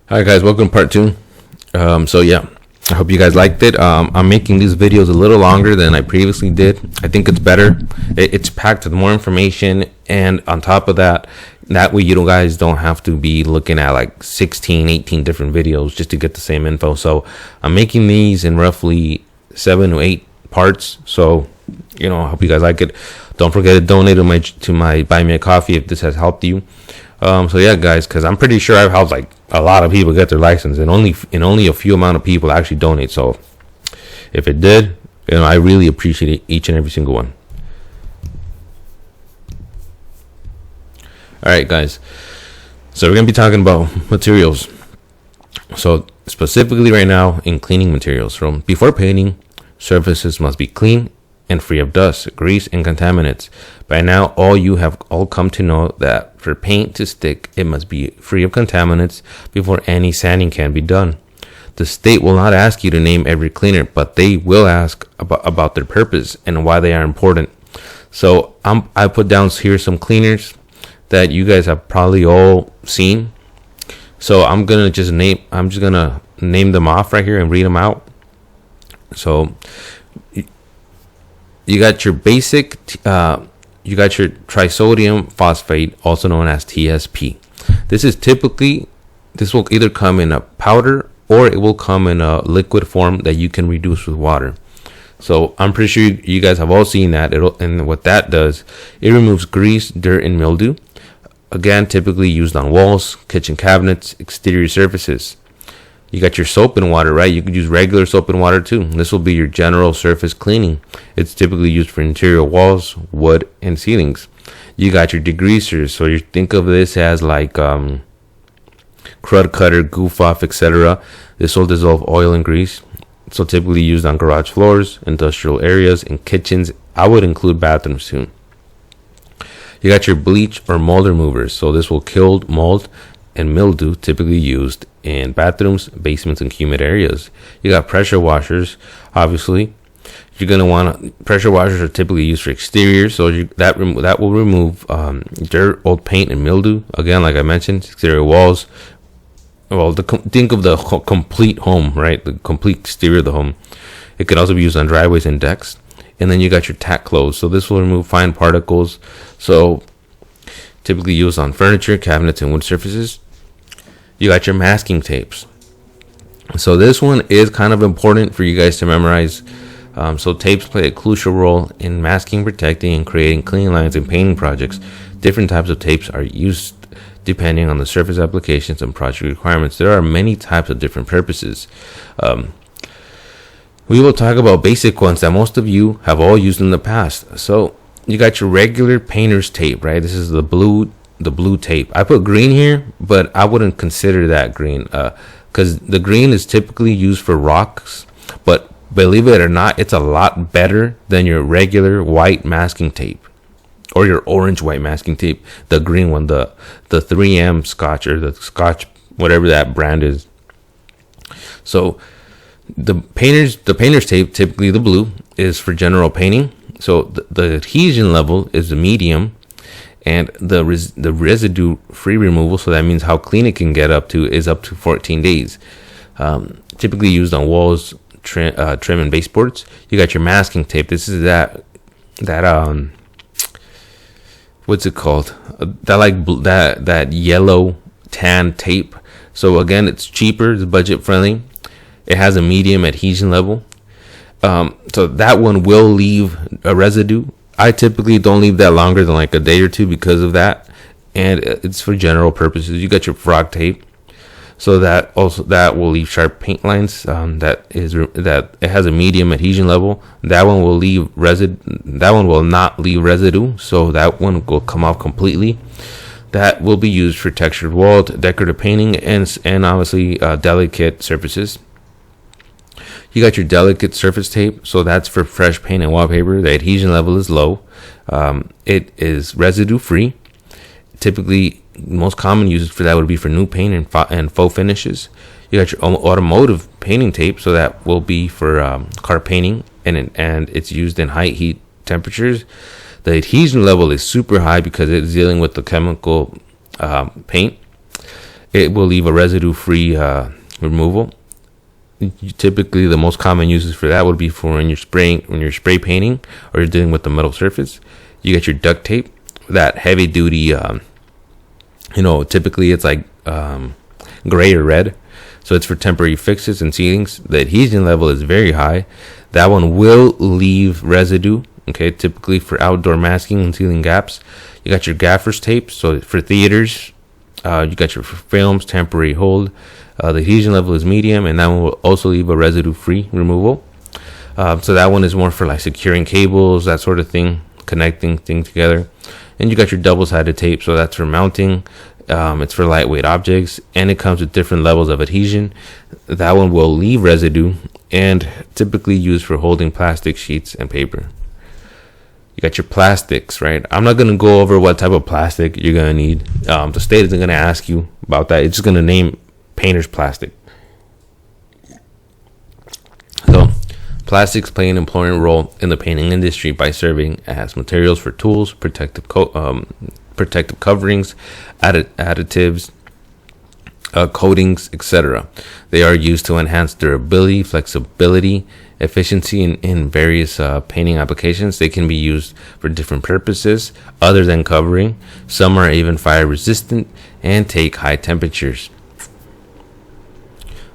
Hi guys, welcome to part 2. So yeah, I hope you guys liked it. I'm making these videos a little longer than I previously did. I think it's better. It's packed with more information, and on top of that way you guys don't have to be looking at like 16, 18 different videos just to get the same info. So I'm making these in roughly 7 to 8 parts. So I hope you guys like it. Don't forget to donate to my Buy Me a Coffee if this has helped you. So yeah, guys, because I'm pretty sure I've helped like a lot of people get their license, and only a few amount of people actually donate. So if it did, I really appreciate each and every single one. All right, guys. So we're gonna be talking about materials. So specifically right now in cleaning materials. So before painting, surfaces must be clean and free of dust, grease, and contaminants. By now, you have all come to know that for paint to stick, it must be free of contaminants before any sanding can be done. The state will not ask you to name every cleaner, but they will ask about their purpose and why they are important. So I put down here some cleaners that you guys have probably all seen. So I'm just gonna name them off right here and read them out. So you got your basic, you got your trisodium phosphate, also known as TSP. This will either come in a powder or it will come in a liquid form that you can reduce with water. So I'm pretty sure you guys have all seen that. And what that does, it removes grease, dirt, and mildew. Again, typically used on walls, kitchen cabinets, exterior surfaces. You got your soap and water, right? You could use regular soap and water too. This will be your general surface cleaning. It's typically used for interior walls, wood, and ceilings. You got your degreasers. So you think of this as like crud cutter, goof off, etc. This will dissolve oil and grease. So typically used on garage floors, industrial areas, and kitchens. I would include bathrooms too. You got your bleach or mold removers. So this will kill mold and mildew, typically used in bathrooms, basements, and humid areas. You got pressure washers. Obviously, you're gonna want pressure washers are typically used for exteriors, so that will remove dirt, old paint, and mildew. Again, like I mentioned, exterior walls. Well, think of the complete home, right? The complete exterior of the home. It could also be used on driveways and decks. And then you got your tack clothes. So this will remove fine particles. So typically used on furniture, cabinets, and wood surfaces. You got your masking tapes. So this one is kind of important for you guys to memorize. So tapes play a crucial role in masking, protecting, and creating clean lines in painting projects. Different types of tapes are used depending on the surface applications and project requirements. There are many types of different purposes. We will talk about basic ones that most of you have all used in the past. So you got your regular painter's tape, right? This is the blue tape. I put green here, but I wouldn't consider that green because the green is typically used for rocks, but believe it or not, it's a lot better than your regular white masking tape or your orange white masking tape. The green one, the 3M Scotch or the Scotch, whatever that brand is. So the painter's tape, typically the blue, is for general painting. So the adhesion level is the medium, and the residue free removal, so that means how clean it can get up to, is up to 14 days. Typically used on walls, trim and baseboards. You got your masking tape. This is that what's it called? That yellow tan tape. So again, it's cheaper, it's budget friendly. It has a medium adhesion level. So that one will leave a residue. I typically don't leave that longer than like a day or two because of that, and it's for general purposes. You got your frog tape, so that will leave sharp paint lines. That it has a medium adhesion level. That one will leave That one will not leave residue, so that one will come off completely. That will be used for textured wall, decorative painting, and obviously delicate surfaces. You got your delicate surface tape, so that's for fresh paint and wallpaper. The adhesion level is low. It is residue free. Typically, most common uses for that would be for new paint and faux finishes. You got your automotive painting tape, so that will be for car painting, and it's used in high heat temperatures. The adhesion level is super high because it's dealing with the chemical paint. It will leave a residue-free removal. Typically, the most common uses for that would be for when you're spray painting or you're dealing with the metal surface. You got your duct tape, that heavy-duty. Typically it's like gray or red, so it's for temporary fixes and sealings. The adhesion level is very high. That one will leave residue. Okay, typically for outdoor masking and sealing gaps. You got your gaffer's tape. So for theaters, you got your films, temporary hold. The adhesion level is medium, and that one will also leave a residue-free removal. So that one is more for like securing cables, that sort of thing, connecting things together. And you got your double-sided tape, so that's for mounting. It's for lightweight objects, and it comes with different levels of adhesion. That one will leave residue, and typically used for holding plastic sheets and paper. You got your plastics, right? I'm not going to go over what type of plastic you're going to need. The state isn't going to ask you about that. It's just going to name painter's plastic. So, plastics play an important role in the painting industry by serving as materials for tools, protective coverings, additives, coatings, etc. They are used to enhance durability, flexibility, efficiency in various painting applications. They can be used for different purposes other than covering. Some are even fire resistant and take high temperatures.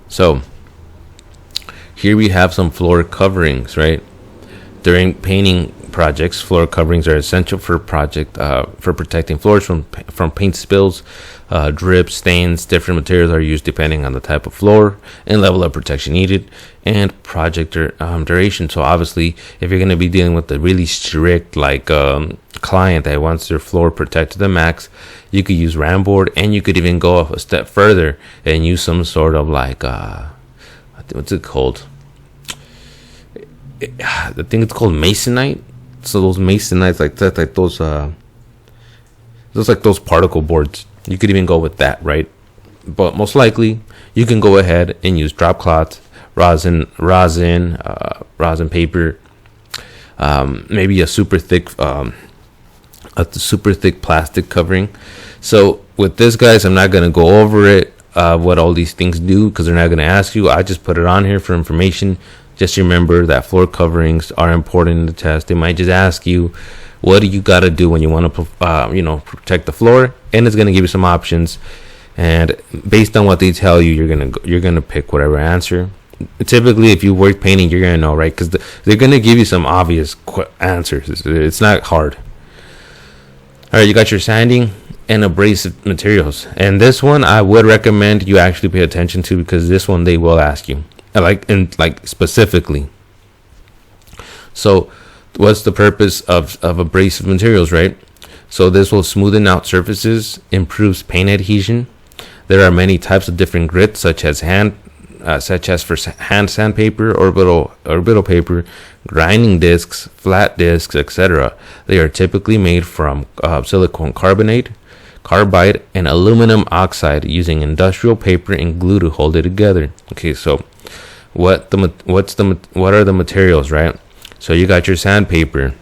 So here we have some floor coverings, right? During painting projects, floor coverings are essential for protecting floors from paint spills, drips, stains. Different materials are used depending on the type of floor and level of protection needed and project duration. So obviously, if you're going to be dealing with a really strict client that wants their floor protected to the max, you could use ram board, and you could even go a step further and use some sort of what's it called? I think it's called masonite. So those masonites those particle boards. You could even go with that, right? But most likely you can go ahead and use drop cloth, rosin paper, maybe a super thick plastic covering. So with this, guys, I'm not gonna go over it, what all these things do, because they're not gonna ask you. I just put it on here for information. Just remember that floor coverings are important in the test. They might just ask you, what do you got to do when you want to, protect the floor? And it's going to give you some options. And based on what they tell you, you're gonna pick whatever answer. Typically, if you work painting, you're going to know, right? Because they're going to give you some obvious answers. It's not hard. All right, you got your sanding and abrasive materials. And this one, I would recommend you actually pay attention to, because this one they will ask you. Specifically. So what's the purpose of abrasive materials, right? So this will smoothen out surfaces, improves paint adhesion. There are many types of different grits, such as for hand sandpaper, orbital paper, grinding discs, flat discs, etc. They are typically made from silicone carbide, and aluminum oxide, using industrial paper and glue to hold it together. Okay, so what are the materials, right? So you got your sandpaper.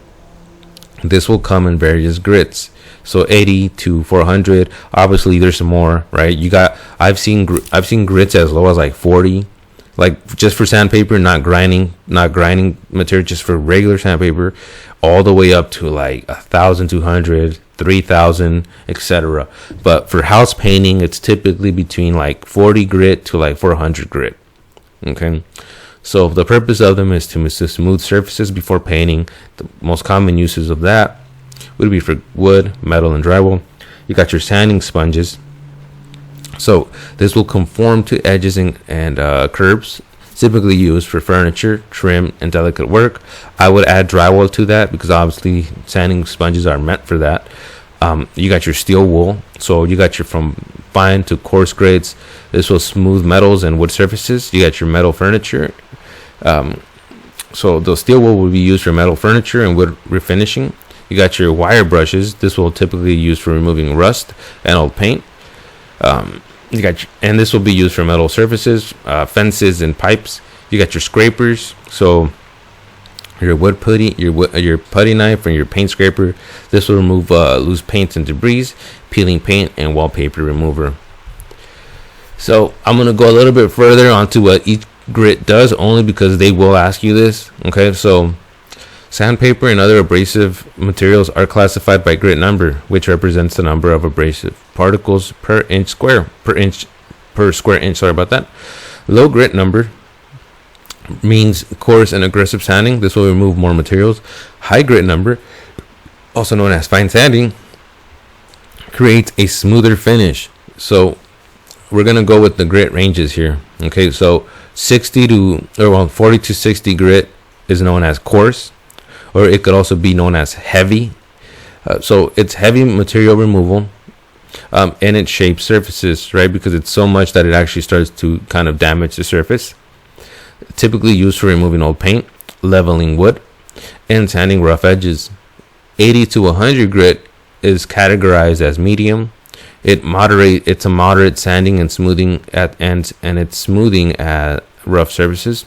This will come in various grits. So 80 to 400. Obviously, there's some more, right? I've seen grits as low as like 40, like just for sandpaper, not grinding material, just for regular sandpaper, all the way up to like 1,200, 3,000, etc. But for house painting, it's typically between like 40 grit to like 400 grit. Okay, so the purpose of them is to smooth surfaces before painting. The most common uses of that would be for wood, metal, and drywall. You got your sanding sponges. So this will conform to edges and curves, typically used for furniture, trim, and delicate work. I would add drywall to that, because obviously sanding sponges are meant for that. You got your steel wool. So you got your from fine to coarse grades. This will smooth metals and wood surfaces. You got your metal furniture. So the steel wool will be used for metal furniture and wood refinishing. You got your wire brushes. This will typically be used for removing rust and old paint. And this will be used for metal surfaces, fences, and pipes. You got your scrapers. So your wood putty, your putty knife, or your paint scraper. This will remove loose paint and debris, peeling paint, and wallpaper remover. So I'm gonna go a little bit further onto what each grit does, only because they will ask you this. Okay, so sandpaper and other abrasive materials are classified by grit number, which represents the number of abrasive particles per square inch. Sorry about that. Low grit number means coarse and aggressive sanding. This will remove more materials. High grit number, also known as fine sanding, creates a smoother finish. So we're gonna go with the grit ranges here. Okay, so 40 to 60 grit is known as coarse, or it could also be known as heavy. So it's heavy material removal, and it shapes surfaces, right? Because it's so much that it actually starts to kind of damage the surface. Typically used for removing old paint, leveling wood, and sanding rough edges. 80 to 100 grit is categorized as medium. It's a moderate sanding and smoothing at ends, and it's smoothing at rough surfaces.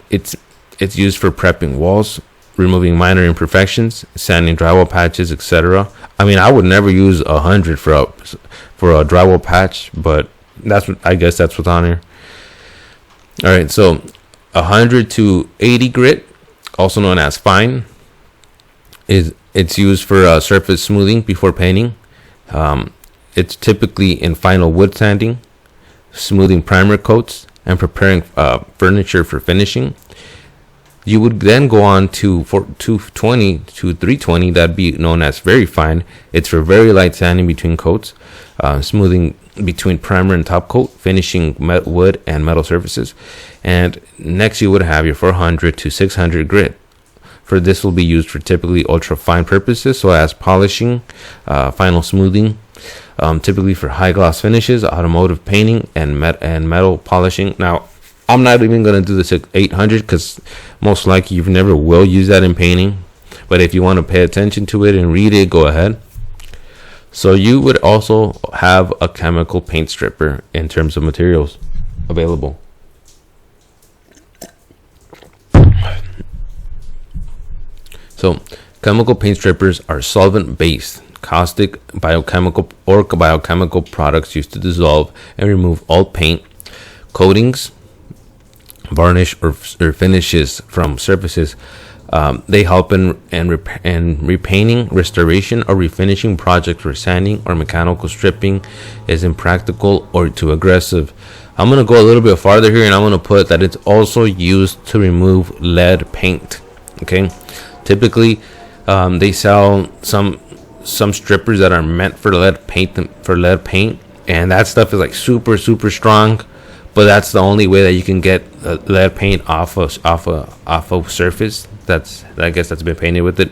It's used for prepping walls, removing minor imperfections, sanding drywall patches, etc. I mean, I would never use 100 for a drywall patch, but I guess that's what's on here. All right, so 100 to 80 grit, also known as fine, it's used for surface smoothing before painting. It's typically in final wood sanding, smoothing primer coats, and preparing furniture for finishing. You would then go on to 220 to 320, that'd be known as very fine. It's for very light sanding between coats, smoothing between primer and top coat, finishing wood and metal surfaces. And next you would have your 400 to 600 grit. For this will be used for typically ultra fine purposes, so as polishing, final smoothing, typically for high gloss finishes, automotive painting, and metal polishing. Now, I'm not even going to do this at 800 because most likely you never will use that in painting. But if you want to pay attention to it and read it, go ahead. So you would also have a chemical paint stripper in terms of materials available. So chemical paint strippers are solvent-based, caustic, biochemical products used to dissolve and remove all paint, coatings, varnish, or finishes from surfaces. They help in repainting, restoration, or refinishing projects where sanding or mechanical stripping is impractical or too aggressive. I'm going to go a little bit farther here, and I'm going to put that it's also used to remove lead paint. Okay, typically they sell some strippers that are meant for lead paint, and that stuff is like super strong. But that's the only way that you can get lead paint off of surface. I guess that's been painted with it.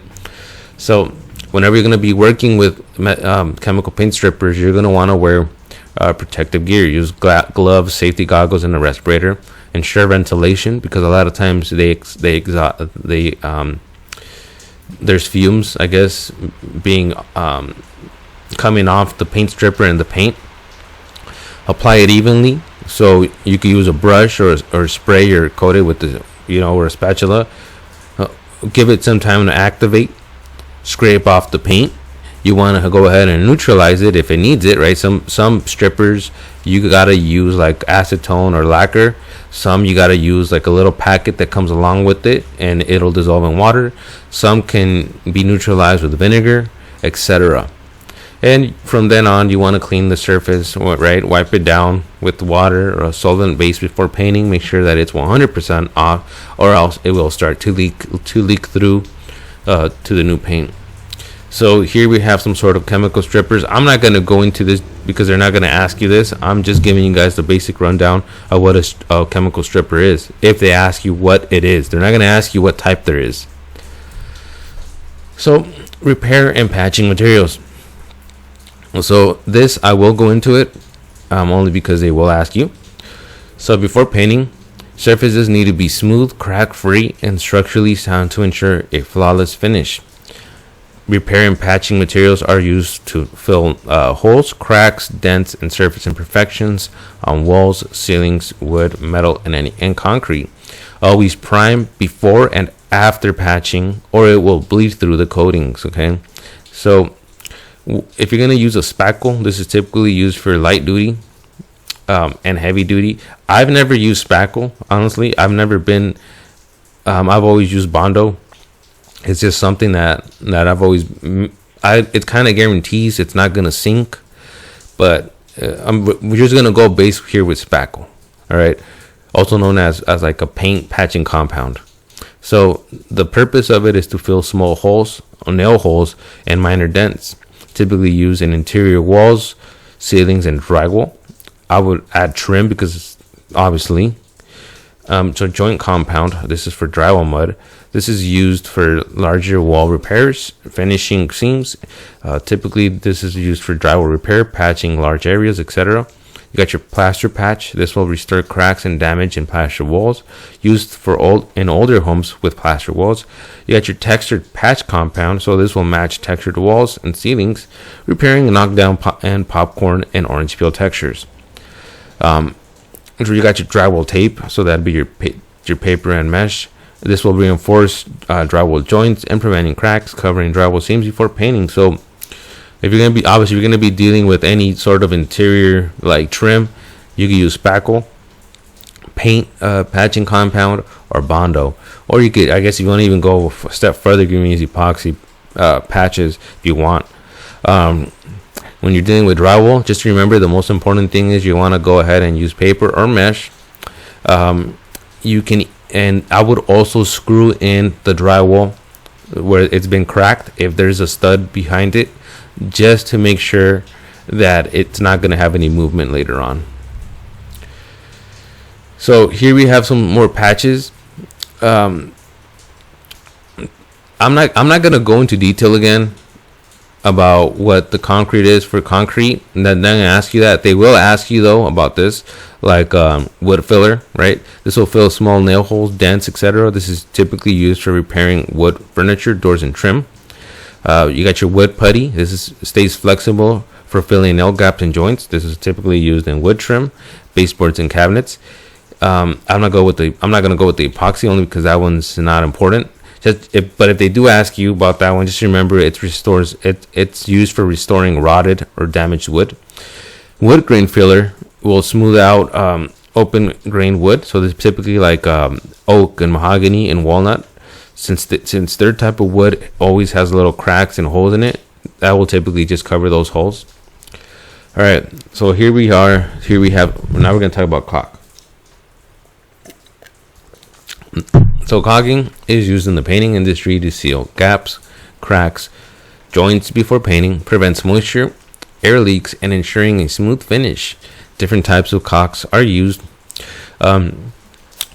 So whenever you're going to be working with chemical paint strippers, you're going to want to wear protective gear. Use gloves, safety goggles, and a respirator. Ensure ventilation, because a lot of times there's fumes, I guess, being coming off the paint stripper and the paint. Apply it evenly. So you can use a brush or spray or coat it with or a spatula. Give it some time to activate. Scrape off the paint. You want to go ahead and neutralize it if it needs it, right? Some strippers you gotta use like acetone or lacquer. Some you gotta use like a little packet that comes along with it, and it'll dissolve in water. Some can be neutralized with vinegar, etc. And from then on, you want to clean the surface, right? Wipe it down with water or a solvent base before painting. Make sure that it's 100% off, or else it will start to leak through to the new paint. So here we have some sort of chemical strippers. I'm not going to go into this because they're not going to ask you this. I'm just giving you guys the basic rundown of what a chemical stripper is. If they ask you what it is, they're not going to ask you what type there is. So repair and patching materials. So this, I will go into it only because they will ask you. So before painting, surfaces need to be smooth, crack-free, and structurally sound to ensure a flawless finish. Repair and patching materials are used to fill holes, cracks, dents, and surface imperfections on walls, ceilings, wood, metal, and concrete. Always prime before and after patching, or it will bleed through the coatings. Okay, so if you're going to use a spackle, this is typically used for light duty and heavy duty. I've never used spackle, honestly. I've always used Bondo. It's just something that I've always, it kind of guarantees it's not going to sink, but we're just going to go base here with spackle. All right, also known as like a paint patching compound. So the purpose of it is to fill small holes, or nail holes, and minor dents, typically used in interior walls, ceilings, and drywall. I would add trim because obviously. So joint compound, this is for drywall mud. This is used for larger wall repairs, finishing seams. Typically, this is used for drywall repair, patching large areas, etc. You got your plaster patch. This will restore cracks and damage in plaster walls, used for older homes with plaster walls. You got your textured patch compound. So this will match textured walls and ceilings, repairing knockdown and popcorn and orange peel textures. So you got your drywall tape. So that'd be your paper and mesh. This will reinforce drywall joints and preventing cracks, covering drywall seams before painting. So if you're going to be dealing with any sort of interior like trim, you can use spackle, paint patching compound, or Bondo. Or you could, I guess, if you want to even go a step further, you can use epoxy patches if you want. When you're dealing with drywall, just remember the most important thing is you want to go ahead and use paper or mesh. You can, and I would also screw in the drywall where it's been cracked if there's a stud behind it, just to make sure that it's not going to have any movement later on. So here we have some more patches. I'm not going to go into detail again about what the concrete is for concrete. And then they're going to ask you that. They will ask you though about this, like wood filler, right? This will fill small nail holes, dents, etc. This is typically used for repairing wood furniture, doors, and trim. You got your wood putty. This stays flexible for filling nail gaps and joints. This is typically used in wood trim, baseboards, and cabinets. I'm not going to go with the epoxy only because that one's not important. But if they do ask you about that one, just remember it's used for restoring rotted or damaged wood. Wood grain filler will smooth out open grain wood. So this is typically like oak and mahogany and walnut. Since their type of wood always has little cracks and holes in it, that will typically just cover those holes. All right, so here we have. Now we're going to talk about caulk. So caulking is used in the painting industry to seal gaps, cracks, joints before painting, prevents moisture, air leaks, and ensuring a smooth finish. Different types of caulks are used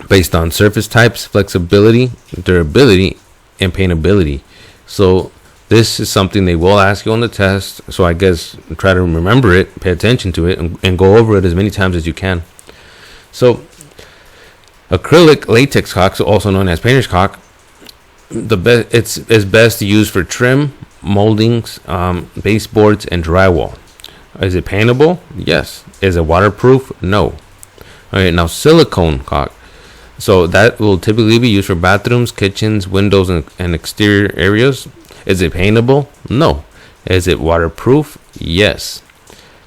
based on surface types, flexibility, durability, and paintability. So this is something they will ask you on the test. So I guess try to remember it, pay attention to it, and go over it as many times as you can. So acrylic latex caulk, also known as painter's caulk, it's best to use for trim, moldings, baseboards, and drywall. Is it paintable? Yes. Is it waterproof? No. All right, now silicone caulk. So that will typically be used for bathrooms, kitchens, windows, and exterior areas. Is it paintable? No. Is it waterproof? Yes.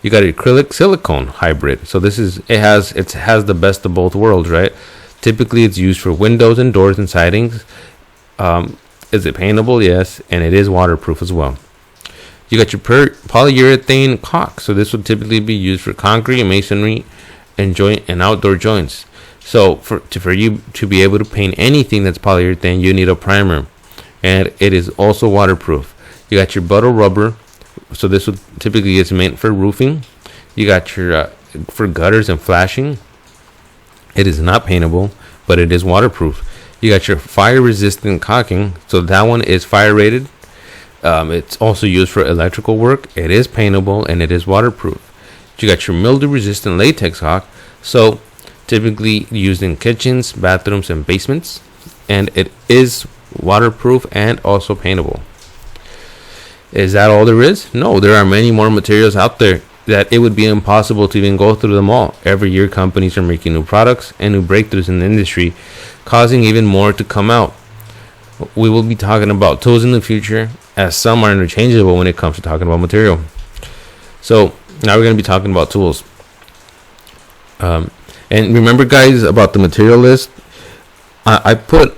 You got acrylic silicone hybrid. So it has the best of both worlds, right? Typically, it's used for windows and doors and sidings. Is it paintable? Yes, and it is waterproof as well. You got your polyurethane caulk. So this would typically be used for concrete, masonry, and joint and outdoor joints. So for you to be able to paint anything that's polyurethane, you need a primer, and it is also waterproof. You got your butter rubber. So this would typically is meant for roofing. You got your for gutters and flashing. It is not paintable, but it is waterproof. You got your fire resistant caulking. So that one is fire rated. It's also used for electrical work. It is paintable and it is waterproof. You got your mildew resistant latex caulk. So typically used in kitchens, bathrooms, and basements, and it is waterproof and also paintable. Is that all there is? No, there are many more materials out there that it would be impossible to even go through them all. Every year companies are making new products and new breakthroughs in the industry causing even more to come out. We will be talking about tools in the future, as some are interchangeable when it comes to talking about material. So now we're going to be talking about tools. And remember, guys, about the material list. I put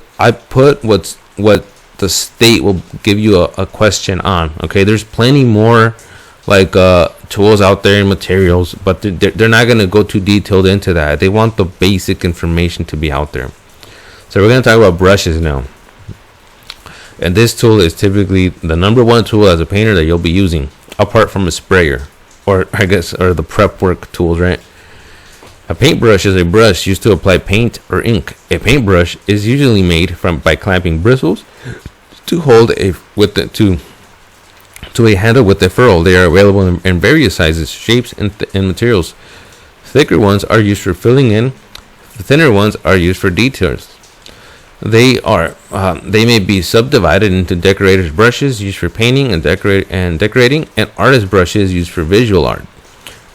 what the state will give you a question on. Okay, there's plenty more like tools out there and materials, but they're not going to go too detailed into that. They want the basic information to be out there. So we're going to talk about brushes now. And this tool is typically the number one tool as a painter that you'll be using, apart from a sprayer, or the prep work tools, right? A paintbrush is a brush used to apply paint or ink. A paintbrush is usually made by clamping bristles to hold to a handle with a ferrule. They are available in various sizes, shapes, and materials. Thicker ones are used for filling in. The thinner ones are used for details. They may be subdivided into decorator's brushes used for painting and decorating, and artist brushes used for visual art.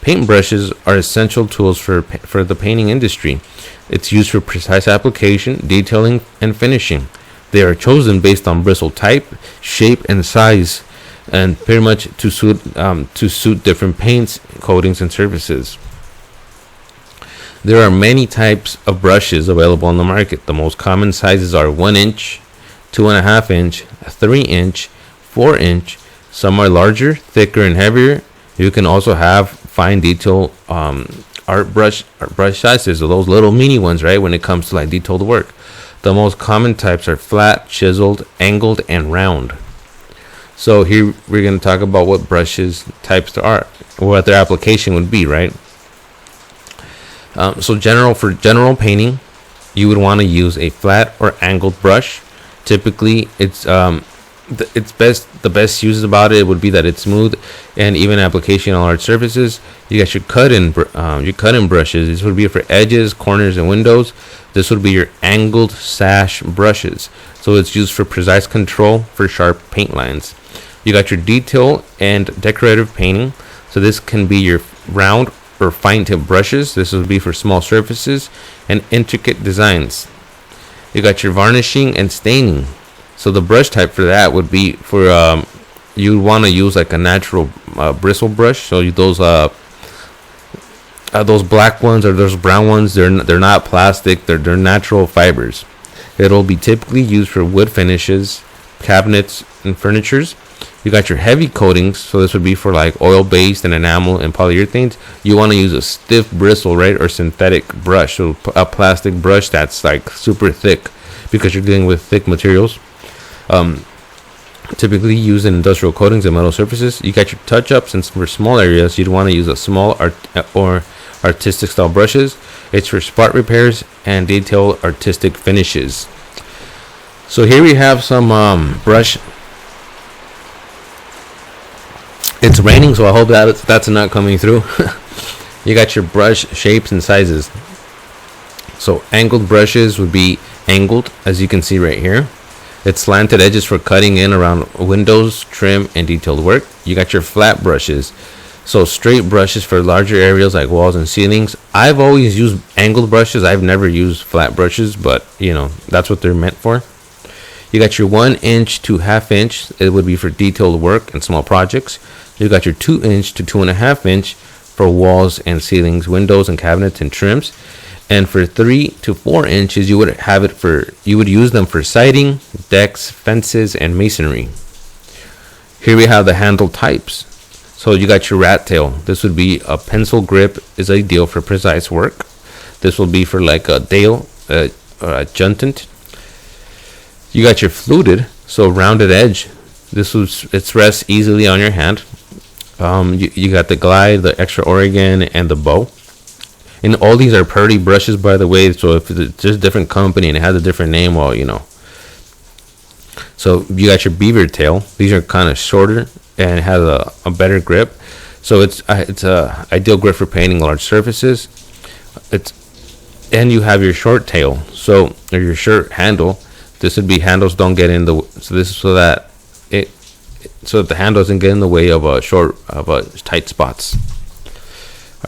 Paint brushes are essential tools for the painting industry. It's used for precise application, detailing, and finishing. They are chosen based on bristle type, shape, and size, and pretty much to suit different paints, coatings, and surfaces. There are many types of brushes available on the market. The most common sizes are 1 inch, 2.5 inch, 3 inch, 4 inch. Some are larger, thicker, and heavier. You can also have fine detail art brush sizes, so those little mini ones, right, when it comes to like detailed work. The most common types are flat, chiseled, angled, and round. So here we're going to talk about what brushes types there are, or what their application would be, right? For general painting, you would want to use a flat or angled brush. Typically, the best use about it would be that it's smooth and even application on large surfaces. You got your cut-in brushes. This would be for edges, corners, and windows. This would be your angled sash brushes. So it's used for precise control for sharp paint lines. You got your detail and decorative painting. So this can be your round or fine tip brushes. This would be for small surfaces and intricate designs. You got your varnishing and staining. So the brush type for that would be for you would want to use like a natural bristle brush. So those black ones or those brown ones, they're not plastic. They're natural fibers. It'll be typically used for wood finishes, cabinets, and furnitures. You got your heavy coatings. So this would be for like oil-based and enamel and polyurethanes. You want to use a stiff bristle, right, or synthetic brush. So a plastic brush that's like super thick, because you're dealing with thick materials. Typically used in industrial coatings and metal surfaces. You got your touch-ups, and for small areas, you'd want to use a small or artistic style brushes. It's for spot repairs and detail artistic finishes. So here we have some brush. It's raining, so I hope that's not coming through. You got your brush shapes and sizes. So angled brushes would be angled, as you can see right here. It's slanted edges for cutting in around windows, trim, and detailed work. You got your flat brushes. So straight brushes for larger areas like walls and ceilings. I've always used angled brushes. I've never used flat brushes, but that's what they're meant for. You got your 1 inch to 1/2 inch. It would be for detailed work and small projects. You got your 2 inch to 2.5 inch for walls and ceilings, windows and cabinets and trims. And for 3 to 4 inches, you would use them for siding, decks, fences, and masonry. Here we have the handle types. So you got your rat tail. This would be a pencil grip, is ideal for precise work. This will be for like a dale or a juntant. You got your fluted, so rounded edge. It rests easily on your hand. You got the glide, the extra Oregon, and the bow. And all these are Purdy brushes, by the way. So if it's just a different company and it has a different name, well, So you got your beaver tail. These are kind of shorter and it has a better grip. So it's a ideal grip for painting large surfaces. And you have your short tail, or your short handle. This would be handles don't get in the. So this is so that the handle doesn't get in the way of tight spots.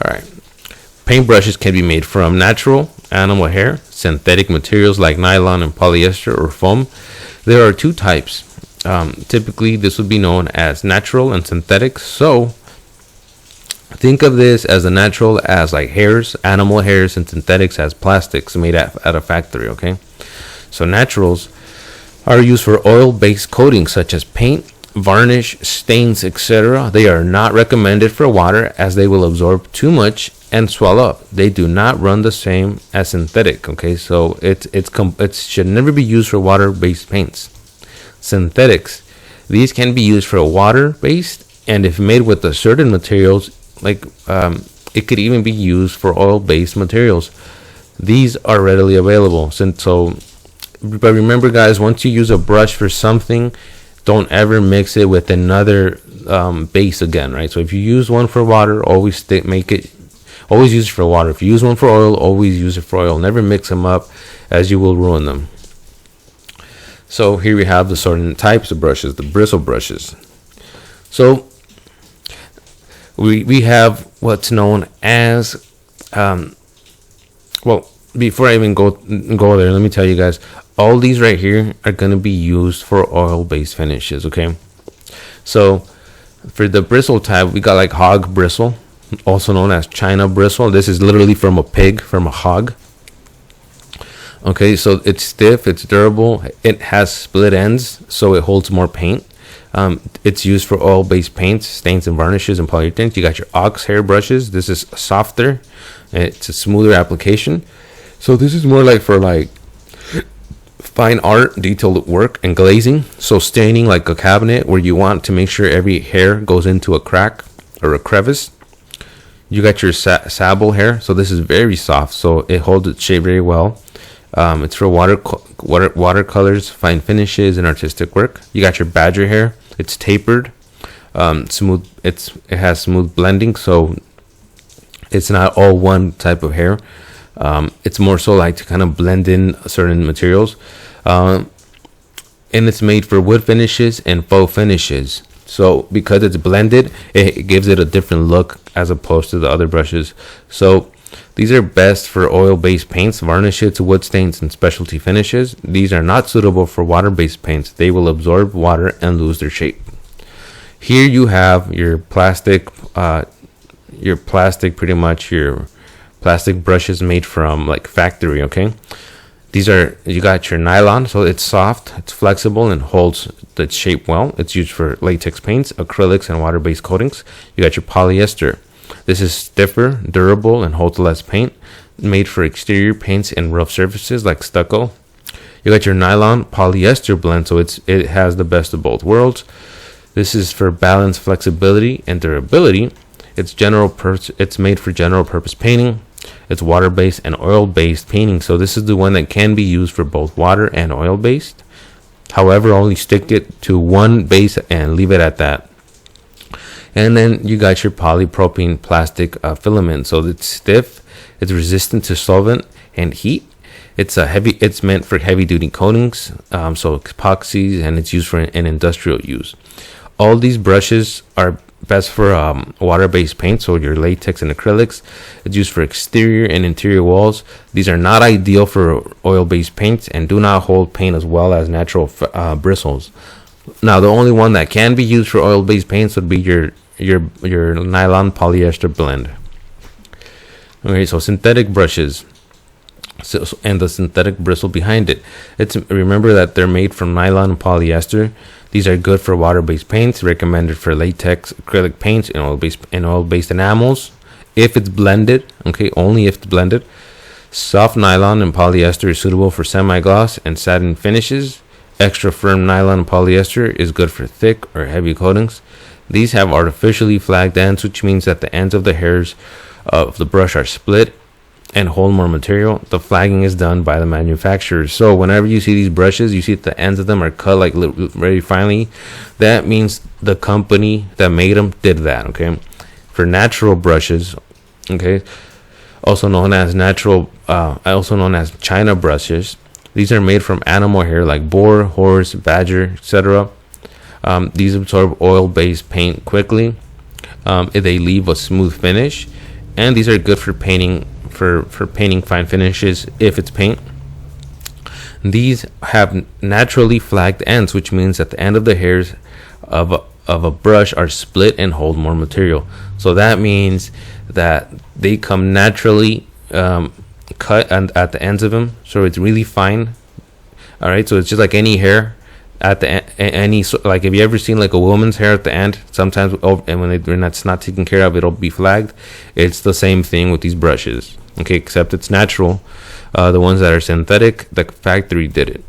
All right. Paint brushes can be made from natural animal hair, synthetic materials like nylon and polyester or foam. There are two types. Typically, this would be known as natural and synthetic. So, think of this as the natural as like hairs, animal hairs, and synthetics as plastics made at a factory, okay? So, naturals are used for oil-based coatings such as paint, varnish, stains, etc. They are not recommended for water as they will absorb too much and swell up. They do not run the same as synthetic, okay? So, it should never be used for water-based paints. Synthetics, these can be used for water-based, and if made with a certain materials, like it could even be used for oil-based materials. These are readily available. But remember, guys, once you use a brush for something, don't ever mix it with another base again, right? So if you use one for water, always use it for water. If you use one for oil, always use it for oil. Never mix them up, as you will ruin them. So here we have the certain types of brushes, the bristle brushes. So we have what's known as, well, before I even go there, let me tell you guys, all these right here are going to be used for oil-based finishes, okay? So for the bristle type, we got like hog bristle, also known as China bristle. This is literally from a pig, from a hog. Okay, so it's stiff, it's durable, it has split ends, so it holds more paint. It's used for oil-based paints, stains and varnishes, and polyurethanes. You got your ox hair brushes. This is softer, it's a smoother application. So this is more like for like fine art, detailed work, and glazing. So staining like a cabinet where you want to make sure every hair goes into a crack or a crevice. You got your sable hair. So this is very soft, so it holds its shape very well. It's for watercolors, fine finishes, and artistic work. You got your badger hair. It's tapered, smooth. It has smooth blending, so it's not all one type of hair. It's more so like to kind of blend in certain materials, and it's made for wood finishes and faux finishes. So because it's blended, it gives it a different look as opposed to the other brushes. So these are best for oil-based paints, varnishes, wood stains, and specialty finishes. These are not suitable for water-based paints. They will absorb water and lose their shape. Here you have your plastic, pretty much your plastic brushes made from like factory, okay? You got your nylon, so it's soft, it's flexible, and holds the shape well. It's used for latex paints, acrylics, and water-based coatings. You got your polyester. This is stiffer, durable, and holds less paint, made for exterior paints and rough surfaces like stucco. You got your nylon polyester blend, so it has the best of both worlds. This is for balance, flexibility, and durability. It's made for general purpose painting. It's water-based and oil-based painting, so this is the one that can be used for both water and oil-based. However, only stick it to one base and leave it at that. And then you got your polypropylene plastic filament. So it's stiff, it's resistant to solvent and heat. It's meant for heavy duty coatings, so epoxies, and it's used for an industrial use. All these brushes are best for water-based paint, so your latex and acrylics. It's used for exterior and interior walls. These are not ideal for oil-based paints and do not hold paint as well as natural bristles. Now, the only one that can be used for oil-based paints would be your nylon polyester blend. Okay, so synthetic brushes, and the synthetic bristle behind it. Remember that they're made from nylon and polyester. These are good for water-based paints, recommended for latex, acrylic paints, and oil-based enamels. If it's blended, okay, only if it's blended. Soft nylon and polyester is suitable for semi-gloss and satin finishes. Extra firm nylon and polyester is good for thick or heavy coatings. These have artificially flagged ends, which means that the ends of the hairs of the brush are split and hold more material. The flagging is done by the manufacturers. So whenever you see these brushes, you see the ends of them are cut like very finely. That means the company that made them did that, okay? For natural brushes, okay, also known as China brushes, these are made from animal hair like boar, horse, badger, etc. These absorb oil-based paint quickly. They leave a smooth finish, and these are good for painting for painting fine finishes if it's paint. These have naturally flagged ends, which means that the end of the hairs of a brush are split and hold more material. So that means that they come naturally cut at the ends of them, so it's really fine. All right, so it's just like any hair at the like, have you ever seen like a woman's hair at the end? Sometimes, and when that's not taken care of, it'll be flagged. It's the same thing with these brushes, okay, except it's natural. The ones that are synthetic, the factory did it.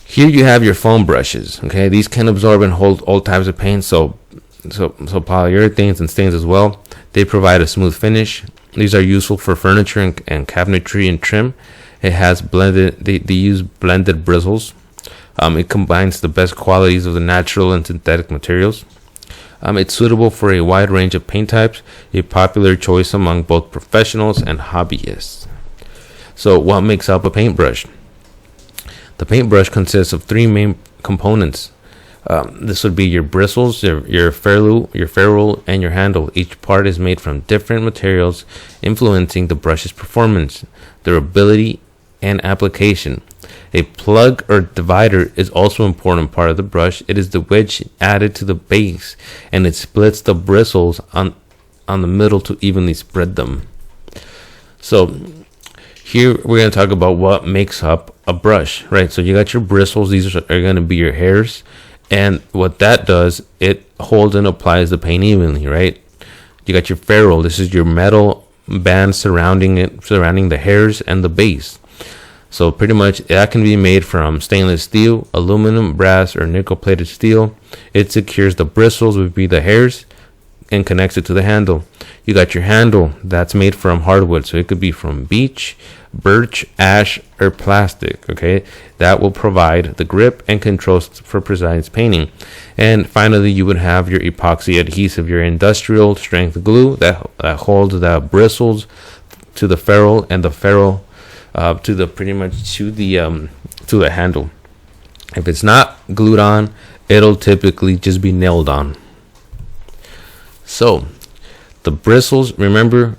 Here you have your foam brushes. Okay, these can absorb and hold all types of paint, so polyurethanes and stains as well. They provide a smooth finish. These are useful for furniture and cabinetry and trim. It has blended. They use blended bristles. It combines the best qualities of the natural and synthetic materials. It's suitable for a wide range of paint types, a popular choice among both professionals and hobbyists. So what makes up a paintbrush? The paintbrush consists of three main components. This would be your bristles, your ferrule, and your handle. Each part is made from different materials, influencing the brush's performance, durability, and application. A plug or divider is also an important part of the brush. It is the wedge added to the base, and it splits the bristles on the middle to evenly spread them. So here we're going to talk about what makes up a brush, right? So you got your bristles. These are going to be your hairs. And what that does, it holds and applies the paint evenly, right? You got your ferrule. This is your metal band surrounding the hairs and the base. So pretty much that can be made from stainless steel, aluminum, brass, or nickel-plated steel. It secures the bristles, would be the hairs, and connects it to the handle. You got your handle. That's made from hardwood. So it could be from beech, birch, ash, or plastic. Okay, that will provide the grip and controls for precise painting. And finally, you would have your epoxy adhesive, your industrial strength glue that holds the bristles to the ferrule, and the ferrule to the handle. If it's not glued on, it'll typically just be nailed on. So the bristles, remember,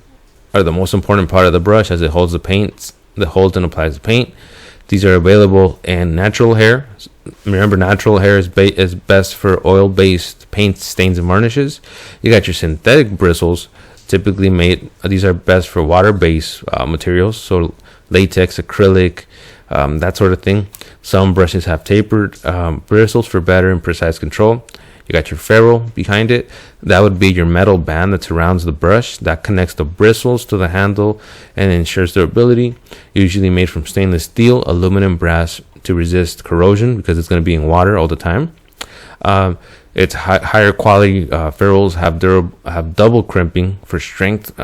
are the most important part of the brush, as it holds the paint, that holds and applies the paint. These are available in natural hair. Remember, natural hair is best for oil-based paints, stains, and varnishes. You got your synthetic bristles, typically made. These are best for water-based materials, so latex, acrylic, that sort of thing. Some brushes have tapered bristles for better and precise control. You got your ferrule behind it. That would be your metal band that surrounds the brush that connects the bristles to the handle and ensures durability. Usually made from stainless steel, aluminum, brass to resist corrosion, because it's going to be in water all the time. It's higher quality ferrules have double crimping for strength,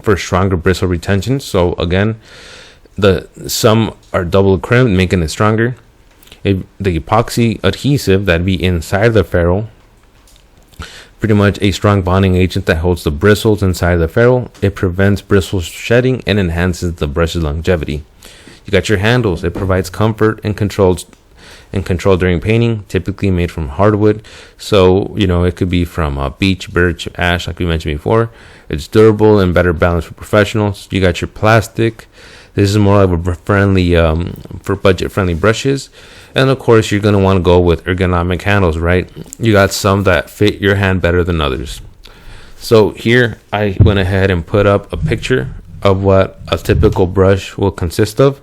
for stronger bristle retention. So again, some are double crimped, making it stronger. The epoxy adhesive that'd be inside the ferrule, pretty much a strong bonding agent that holds the bristles inside the ferrule. It prevents bristles shedding and enhances the brush's longevity. You got your handles. It provides comfort and control during painting, typically made from hardwood. So, it could be from beech, birch, ash, like we mentioned before. It's durable and better balanced for professionals. You got your plastic. This is more like a friendly, for budget-friendly brushes. And of course, you're going to want to go with ergonomic handles, right? You got some that fit your hand better than others. So here, I went ahead and put up a picture of what a typical brush will consist of.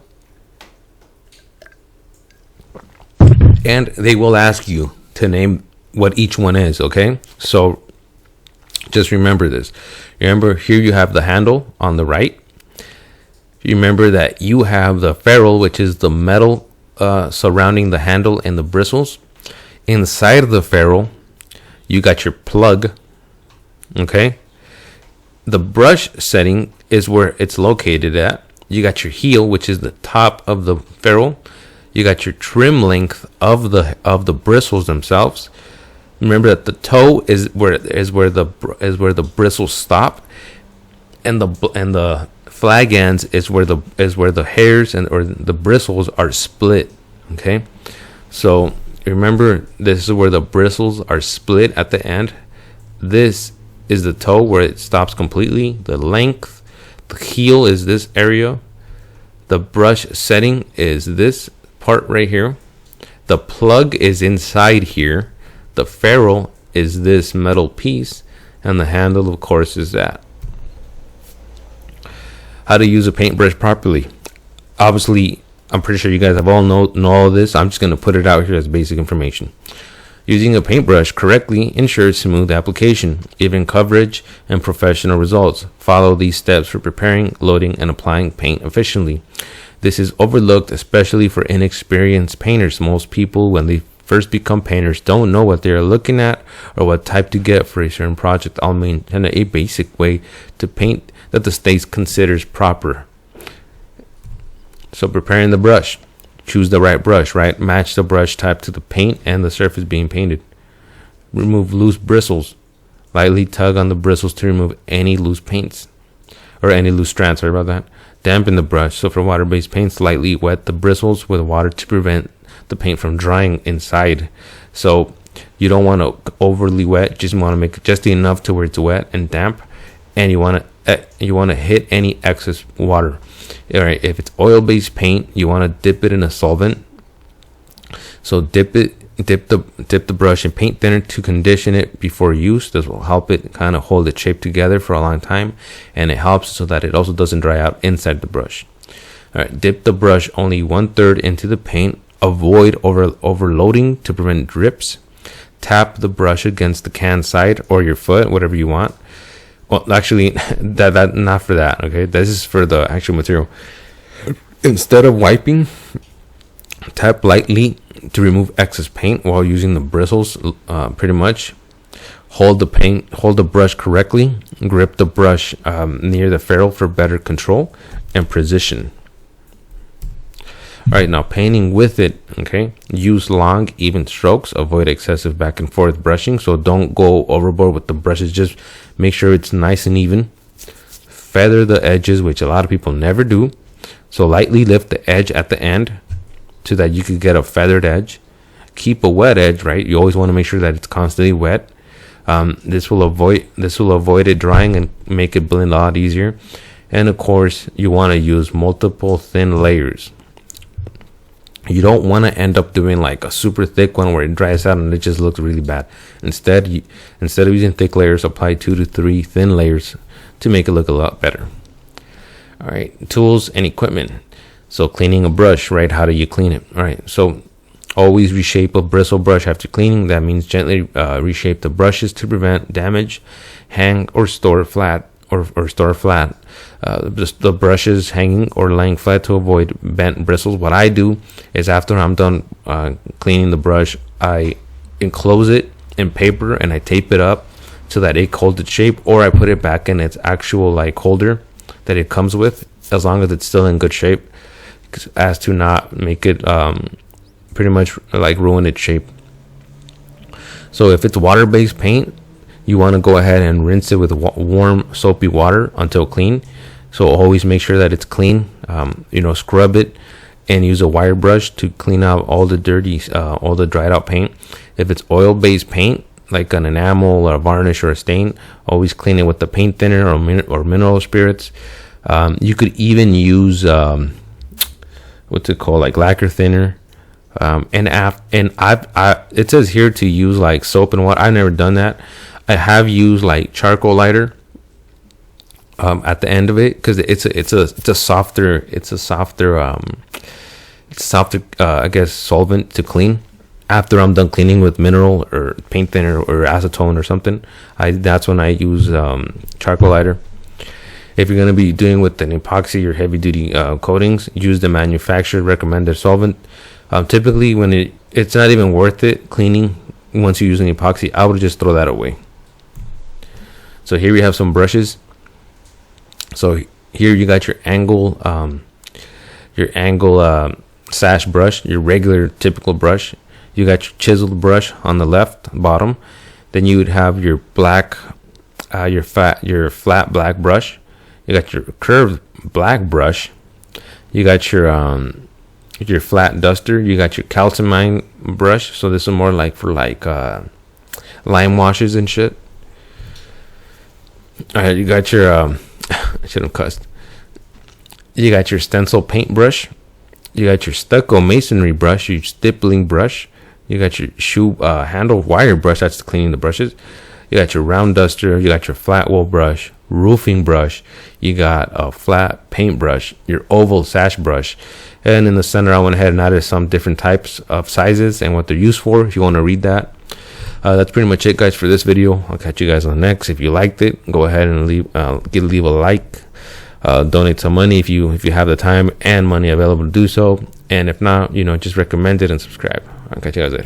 And they will ask you to name what each one is, okay? So just remember this. Remember, here you have the handle on the right. You remember that you have the ferrule, which is the metal surrounding the handle and the bristles. Inside of the ferrule, you got your plug. Okay. The brush setting is where it's located at. You got your heel, which is the top of the ferrule. You got your trim length of the bristles themselves. Remember that the toe is where the bristles stop, and the flag ends is where the hairs or the bristles are split. Okay, so remember, this is where the bristles are split at the end. This is the toe where it stops completely. The length, The heel is this area. The brush setting is this part right here. The plug is inside here. The ferrule is this metal piece, and the handle, of course, is that. How to use a paintbrush properly. Obviously, I'm pretty sure you guys have all know all this. I'm just going to put it out here as basic information. Using a paintbrush correctly ensures smooth application, even coverage, and professional results. Follow these steps for preparing, loading, and applying paint efficiently. This is overlooked, especially for inexperienced painters. Most people, when they first become painters, don't know what they're looking at or what type to get for a certain project. I'll maintain a basic way to paint that the state considers proper. So preparing the brush. Choose the right brush, right? Match the brush type to the paint and the surface being painted. Remove loose bristles. Lightly tug on the bristles to remove any loose paints or any loose strands. Sorry about that. Dampen the brush. So for water-based paints, lightly wet the bristles with water to prevent the paint from drying inside. So you don't want to overly wet. Just want to make it just enough to where it's wet and damp, and you want to hit any excess water. All right, if it's oil-based paint, you want to dip it in a solvent. So dip the brush in paint thinner to condition it before use. This will help it kind of hold its shape together for a long time, and it helps so that it also doesn't dry out inside the brush. All right, dip the brush only 1/3 into the paint. Avoid overloading to prevent drips. Tap the brush against the can side or your foot, whatever you want. Well, actually, that not for that. Okay, this is for the actual material. Instead of wiping, tap lightly to remove excess paint while using the bristles. Pretty much, hold the brush correctly. Grip the brush near the ferrule for better control and precision. All right, now painting with it. Okay, use long, even strokes. Avoid excessive back and forth brushing. So don't go overboard with the brushes. Just make sure it's nice and even. Feather the edges, which a lot of people never do. So lightly lift the edge at the end so that you could get a feathered edge. Keep a wet edge, right? You always want to make sure that it's constantly wet. This will avoid it drying and make it blend a lot easier. And of course, you want to use multiple thin layers. You don't want to end up doing like a super thick one where it dries out and it just looks really bad. Instead of using thick layers, apply 2 to 3 thin layers to make it look a lot better. All right, tools and equipment. So cleaning a brush, right? How do you clean it? All right, so always reshape a bristle brush after cleaning. That means gently reshape the brushes to prevent damage. Hang or store flat. Or store flat. Just the brushes hanging or laying flat to avoid bent bristles. What I do is after I'm done cleaning the brush, I enclose it in paper and I tape it up so that it holds its shape, or I put it back in its actual like holder that it comes with, as long as it's still in good shape, as to not make it pretty much like ruin its shape. So if it's water-based paint, you want to go ahead and rinse it with warm soapy water until clean. So always make sure that it's clean. Scrub it and use a wire brush to clean out all the dirty, all the dried out paint. If it's oil-based paint, like an enamel or a varnish or a stain, always clean it with the paint thinner or mineral spirits. You could even use what's it called, like lacquer thinner. It says here to use like soap and water. I've never done that. I have used like charcoal lighter at the end of it, because it's a softer I guess solvent to clean. After I'm done cleaning with mineral or paint thinner or acetone or something, that's when I use charcoal lighter. If you're going to be doing with an epoxy or heavy duty coatings, use the manufacturer recommended solvent. Typically when it's not even worth it cleaning once you use an epoxy, I would just throw that away. So here we have some brushes. So here you got your angle sash brush, your regular typical brush. You got your chiseled brush on the left bottom. Then you would have your black, your flat black brush. You got your curved black brush. You got your flat duster. You got your calcimine brush. So this is more like for like lime washes and shit. All right, you got your I shouldn't have cussed. You got your stencil paintbrush. You got your stucco masonry brush, your stippling brush. You got your shoe handle wire brush, that's cleaning the brushes. You got your round duster. You got your flat wall brush, roofing brush. You got a flat paint brush, your oval sash brush. And in the center, I went ahead and added some different types of sizes and what they're used for, if you want to read that. That's pretty much it, guys, for this video. I'll catch you guys on the next. If you liked it, go ahead and leave a like. Donate some money if you have the time and money available to do so. And if not, just recommend it and subscribe. I'll catch you guys later.